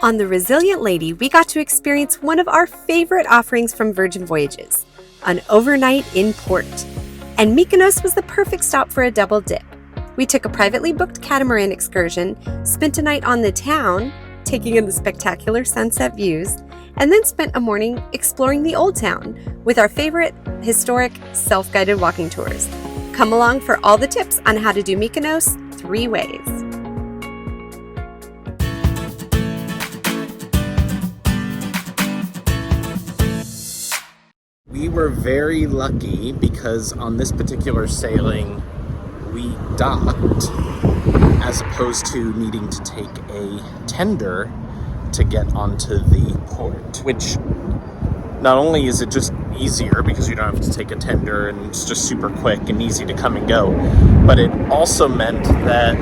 On the Resilient Lady, we got to experience one of our favorite offerings from Virgin Voyages, an overnight in port. And Mykonos was the perfect stop for a double dip. We took a privately booked catamaran excursion, spent a night on the town, taking in the spectacular sunset views, and then spent a morning exploring the Old Town with our favorite historic self-guided walking tours. Come along for all the tips on how to do Mykonos 3 ways. We were very lucky because on this particular sailing, we docked as opposed to needing to take a tender to get onto the port, which not only is it just easier because you don't have to take a tender and it's just super quick and easy to come and go, but it also meant that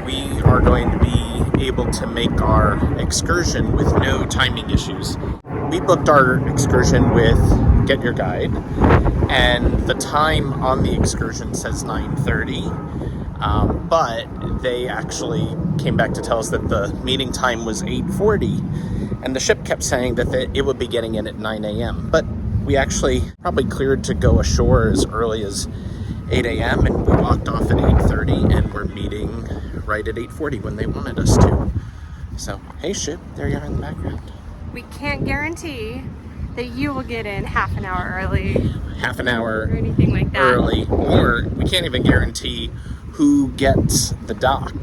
we are going to be able to make our excursion with no timing issues. We booked our excursion with Get Your Guide, and the time on the excursion says 9:30, but they actually came back to tell us that the meeting time was 8:40, and the ship kept saying that it would be getting in at 9 a.m. But we actually probably cleared to go ashore as early as 8 a.m. and we walked off at 8:30, and we're meeting right at 8:40 when they wanted us to. So, hey ship, there you are in the background. We can't guarantee that you will get in half an hour early. Half an hour or anything like that. Early, or we can't even guarantee who gets the dock.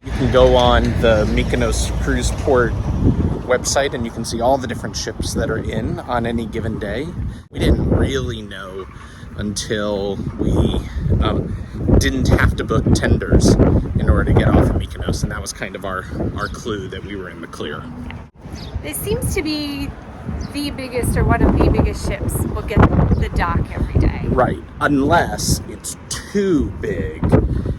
You can go on the Mykonos cruise port website and you can see all the different ships that are in on any given day. We didn't really know until we didn't have to book tenders in order to get off of Mykonos, and that was kind of our clue that we were in the clear. It seems to be the biggest or one of the biggest ships will get the dock every day. Right, unless it's too big,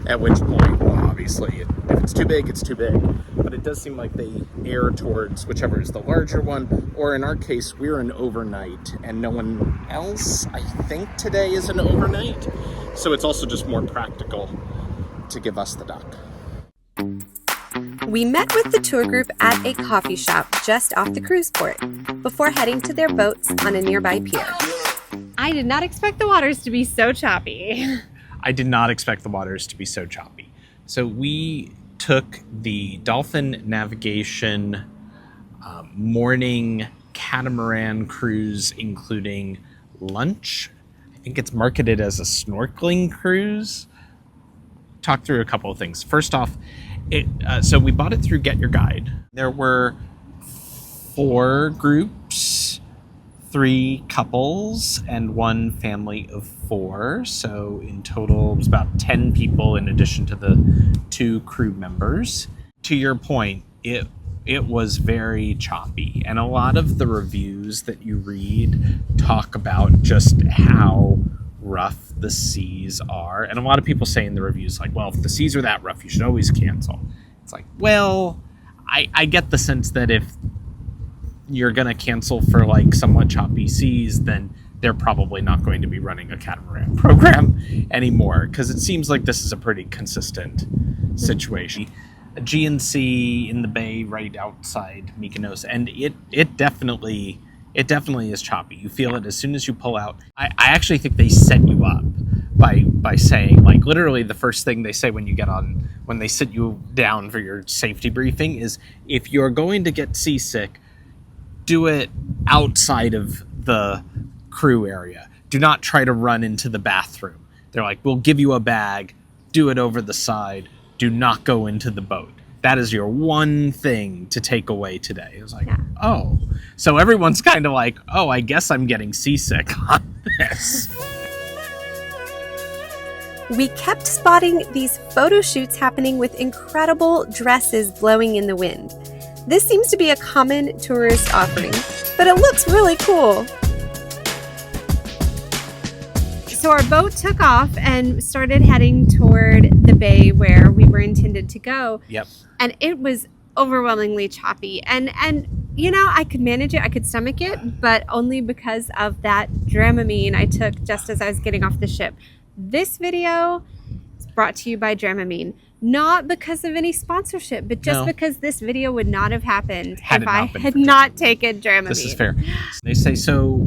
at which point, well, obviously, if it's too big, it's too big. But it does seem like they err towards whichever is the larger one, or in our case, we're an overnight, and no one else, I think, today is an overnight. So it's also just more practical to give us the dock. We met with the tour group at a coffee shop just off the cruise port before heading to their boats on a nearby pier. I did not expect the waters to be so choppy. I did not expect the waters to be so choppy. So we took the Dolphin Navigation morning catamaran cruise, including lunch. I think it's marketed as a snorkeling cruise. Talk through a couple of things. First off, so we bought it through Get Your Guide. There were 4 groups, 3 couples, and 1 family of 4. So in total, it was about 10 people in addition to the 2 crew members. To your point, it was very choppy. And a lot of the reviews that you read talk about just how rough the seas are, and a lot of people say in the reviews, like, well, if the seas are that rough, you should always cancel. It's like, well, I get the sense that if you're gonna cancel for like somewhat choppy seas, then they're probably not going to be running a catamaran program anymore, because it seems like this is a pretty consistent situation. A GNC in the bay right outside Mykonos, and it definitely is choppy. You feel it as soon as you pull out. I actually think they set you up by saying, like, literally the first thing they say when they sit you down for your safety briefing is, if you're going to get seasick, do it outside of the crew area. Do not try to run into the bathroom. They're like, we'll give you a bag, do it over the side, do not go into the boat. That is your one thing to take away today. It was like, yeah. Oh. So everyone's kind of like, oh, I guess I'm getting seasick on this. We kept spotting these photo shoots happening with incredible dresses blowing in the wind. This seems to be a common tourist offering, but it looks really cool. So our boat took off and started heading toward the bay where we were intended to go. Yep. And it was overwhelmingly choppy. And you know, I could manage it, I could stomach it, but only because of that Dramamine I took just as I was getting off the ship. This video is brought to you by Dramamine. Not because of any sponsorship, but just No. because this video would not have happened Had it if I not been had for not taken Dramamine. This is fair. They say, so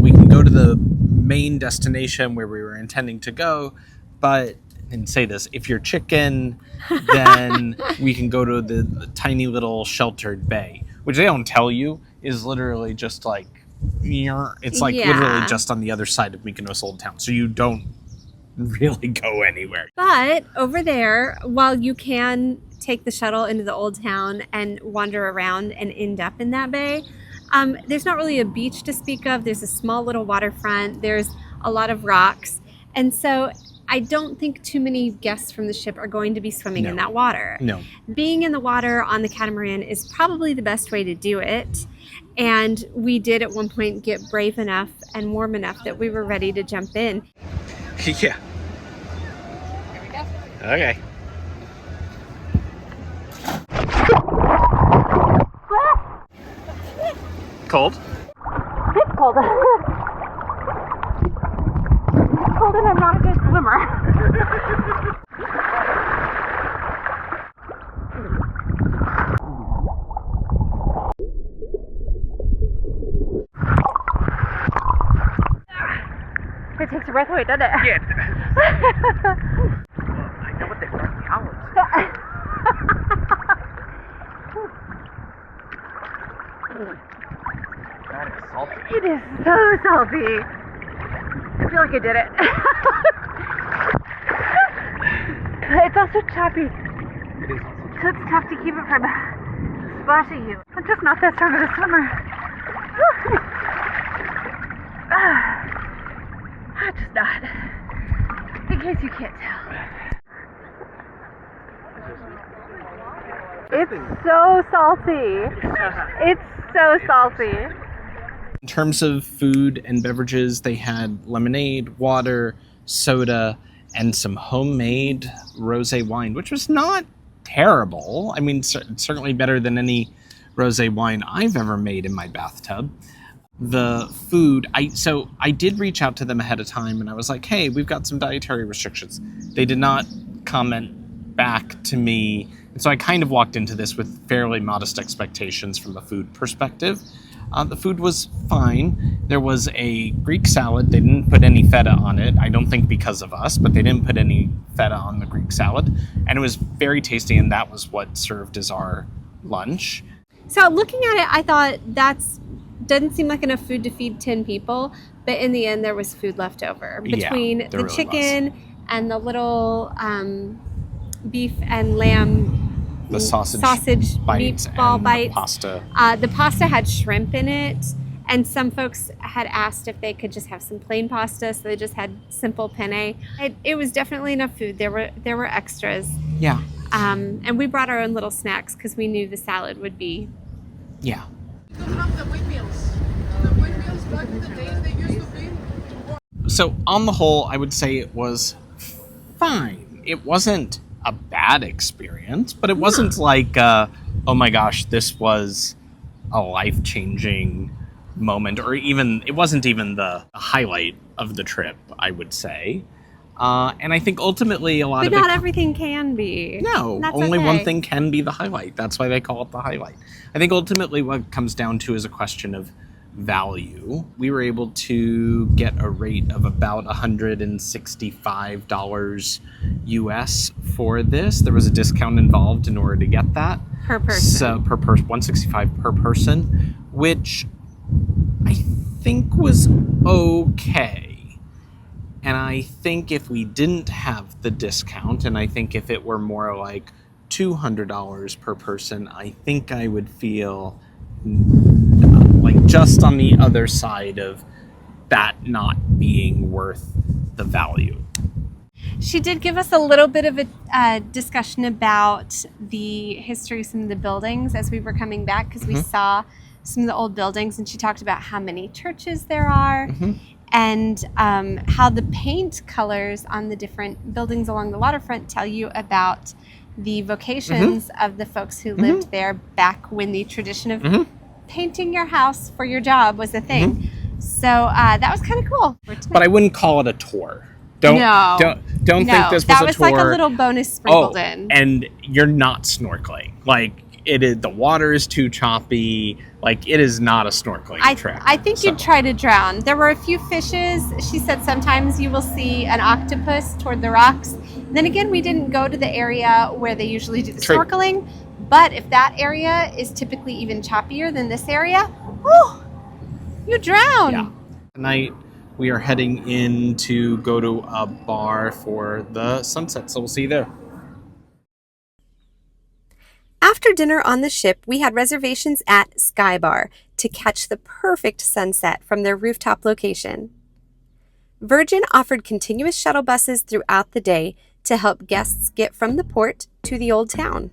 we can go to the main destination where we were intending to go, but, and say this, if you're chicken, then we can go to the tiny little sheltered bay, which they don't tell you is literally just like, it's like literally just on the other side of Mykonos Old Town. So you don't really go anywhere. But over there, while you can take the shuttle into the old town and wander around and end up in that bay, there's not really a beach to speak of. There's a small little waterfront. There's a lot of rocks. And so I don't think too many guests from the ship are going to be swimming in that water. No. Being in the water on the catamaran is probably the best way to do it. And we did at one point get brave enough and warm enough that we were ready to jump in. Yeah. Here we go. Okay. Cold? It's cold. It's cold and I'm not a good swimmer. It takes your breath away, doesn't it? Yeah. I know what they are. That is salty. It is so salty. I feel like I did it. It's also choppy, It is also. so it's tough to keep it from splashing you. I'm just not that strong of a swimmer. I'm just not. In case you can't tell. It's so salty. It's so salty. In terms of food and beverages, they had lemonade, water, soda, and some homemade rosé wine, which was not terrible. I mean, certainly better than any rosé wine I've ever made in my bathtub. The food, I did reach out to them ahead of time, and I was like, hey, we've got some dietary restrictions. They did not comment back to me, and so I kind of walked into this with fairly modest expectations from a food perspective. The food was fine. There was a Greek salad. They didn't put any feta on it. I don't think because of us, but they didn't put any feta on the Greek salad. And it was very tasty, and that was what served as our lunch. So looking at it, I thought doesn't seem like enough food to feed 10 people, but in the end there was food left over between the really chicken and the little beef and lamb The sausage bites meatball and bites. the pasta. The pasta had shrimp in it, and some folks had asked if they could just have some plain pasta, so they just had simple penne. It was definitely enough food. There were extras. Yeah. And we brought our own little snacks because we knew the salad would be. Yeah. We don't have the windmills. The windmills back in the days they used to be. So on the whole, I would say it was fine. It wasn't a bad experience, but it wasn't like, oh my gosh, this was a life-changing moment, or even, it wasn't even the highlight of the trip, I would say. And I think ultimately a lot But of it... not everything can be. No, That's only okay. one thing can be the highlight. That's why they call it the highlight. I think ultimately what it comes down to is a question of value. We were able to get a rate of about $165 US for this. There was a discount involved in order to get that. Per person. So per person, $165 per person, which I think was okay. And I think if we didn't have the discount, and I think if it were more like $200 per person, I think I would feel like just on the other side of that not being worth the value. She did give us a little bit of a discussion about the history of some of the buildings as we were coming back, because we saw some of the old buildings, and she talked about how many churches there are. And how the paint colors on the different buildings along the waterfront tell you about the vocations of the folks who lived there back when the tradition of painting your house for your job was a thing. So that was kind of cool. But I wouldn't call it a tour. Don't No. don't think this was that a was tour. like a little bonus sprinkled in. And you're not snorkeling. Like it is, the water is too choppy. Like it is not a snorkeling trip. I think you'd try to drown. There were a few fishes. She said sometimes you will see an octopus toward the rocks. Then again, we didn't go to the area where they usually do the snorkeling. But if that area is typically even choppier than this area, you drown. Yeah. Tonight we are heading in to go to a bar for the sunset. So we'll see you there. After dinner on the ship, we had reservations at Sky Bar to catch the perfect sunset from their rooftop location. Virgin offered continuous shuttle buses throughout the day to help guests get from the port to the old town.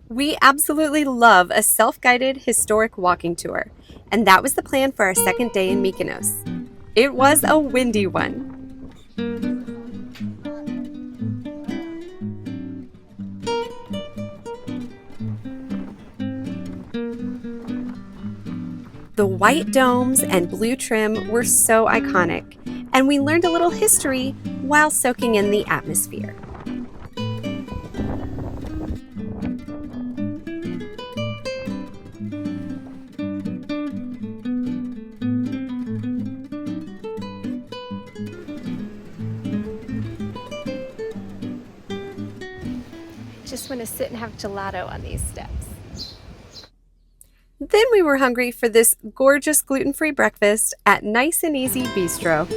We absolutely love a self-guided historic walking tour, and that was the plan for our second day in Mykonos. It was a windy one. The white domes and blue trim were so iconic, and we learned a little history while soaking in the atmosphere. Just want to sit and have gelato on these steps. Then we were hungry for this gorgeous gluten-free breakfast at Nice and Easy Bistro.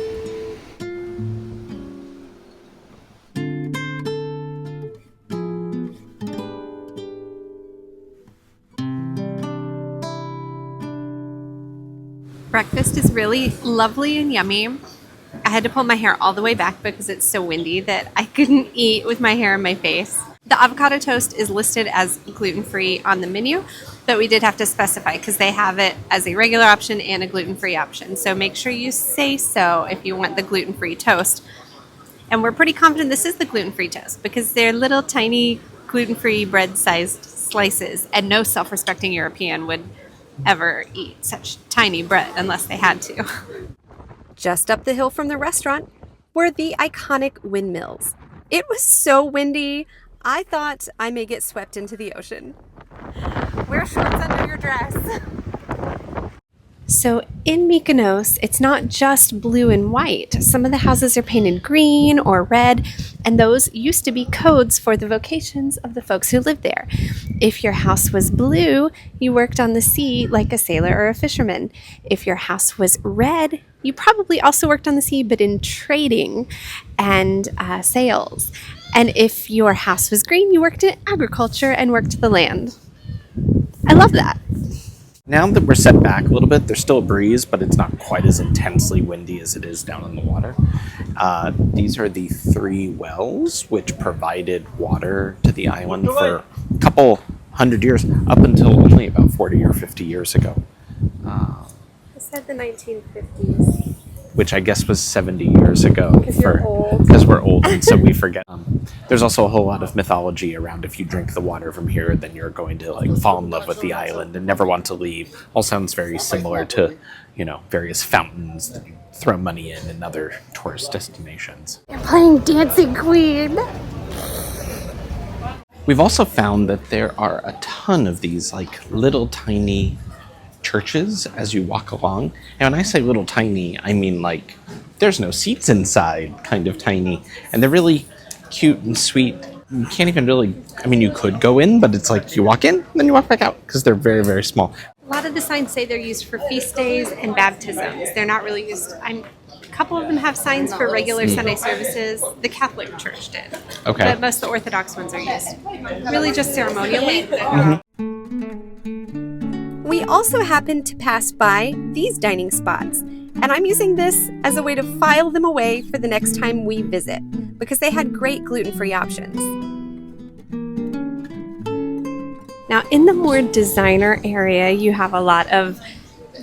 Breakfast is really lovely and yummy. I had to pull my hair all the way back because it's so windy that I couldn't eat with my hair in my face. The avocado toast is listed as gluten-free on the menu, but we did have to specify because they have it as a regular option and a gluten-free option. So make sure you say so if you want the gluten-free toast. And we're pretty confident this is the gluten-free toast because they're little tiny gluten-free bread-sized slices, and no self-respecting European would ever eat such tiny bread unless they had to. Just up the hill from the restaurant were the iconic windmills. It was so windy, I thought I may get swept into the ocean. Wear shorts under your dress. So in Mykonos, it's not just blue and white. Some of the houses are painted green or red, and those used to be codes for the vocations of the folks who lived there. If your house was blue, you worked on the sea like a sailor or a fisherman. If your house was red, you probably also worked on the sea, but in trading and sales. And if your house was green, you worked in agriculture and worked the land. I love that. Now that we're set back a little bit, there's still a breeze, but it's not quite as intensely windy as it is down in the water. These are the 3 wells which provided water to the island for a couple hundred years, up until only about 40 or 50 years ago. I said the 1950s. Which I guess was 70 years ago. Because you're old. Because we're old, and so we forget. There's also a whole lot of mythology around if you drink the water from here, then you're going to fall in love with the island and never want to leave. All sounds very similar to, various fountains that you throw money in and other tourist destinations. You're playing Dancing Queen. We've also found that there are a ton of these little tiny churches as you walk along. And when I say little tiny, I mean there's no seats inside, kind of tiny. And they're really cute and sweet. You can't even really, you could go in, but it's you walk in, then you walk back out because they're very, very small. A lot of the signs say they're used for feast days and baptisms. They're not really used. A couple of them have signs for regular Sunday services. The Catholic Church did. Okay. But most of the Orthodox ones are used really just ceremonially. We also happened to pass by these dining spots, and I'm using this as a way to file them away for the next time we visit, because they had great gluten-free options. Now, in the more designer area, you have a lot of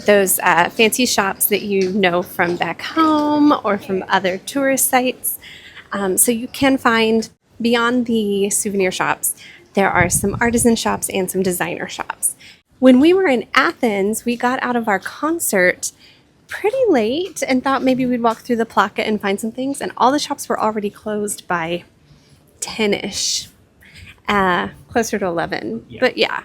those fancy shops that you know from back home or from other tourist sites. So you can find, beyond the souvenir shops, there are some artisan shops and some designer shops. When we were in Athens, we got out of our concert pretty late and thought maybe we'd walk through the Placa and find some things, and all the shops were already closed by 10-ish. Closer to 11, Yeah. but yeah.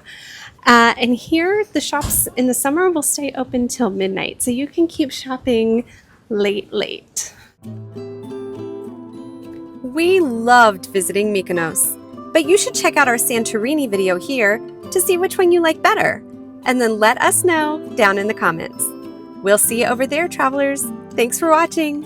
And here, the shops in the summer will stay open till midnight, so you can keep shopping late. We loved visiting Mykonos, but you should check out our Santorini video here to see which one you like better, and then let us know down in the comments. We'll see you over there, travelers. Thanks for watching.